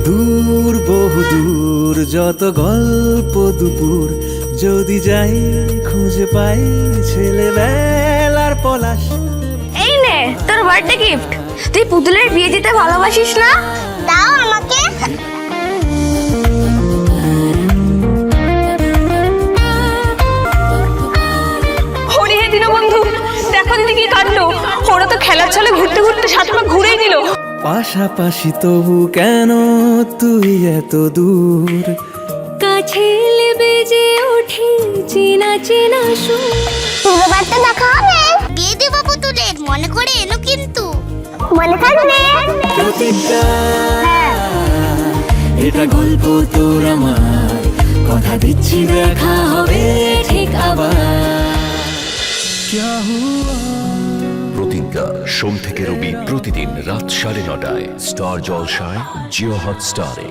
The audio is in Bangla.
দূর বহু দূর যত গল্প দুপুর, যদি যাই খুঁজে পাই ছেলেবেলার পলাশ। এই নে তোর বার্থডে গিফট। তুই পুতুলের বিয়ে দিতে ভালোবাসিস না? দাও আমাকে। হরি হে দীনবন্ধু, দেখো দিদি কি কাণ্ড। ওরা তো খেলার ছলে ঘুরতে ঘুরতে 7 পা ঘুরেই দিল। পাশাপাশি তবু কেন তুই এত দূর? কাছে বেজে ওঠে চেনা চেনা সুর। পুরো বার্তা দেখা হবে। বিয়ে দেব পুতুলের, মনে করে এলো কিন্তু। মনে থাকবে। প্রতিজ্ঞা, এটা গল্প তোর আমার, কথা দিচ্ছি দেখা হবে ঠিক আবার। क्या हुआ? প্রতিজ্ঞা সোম থেকে রবি প্রতিদিন রাত 9:30টায় স্টার জলসায় জিও হটস্টারে।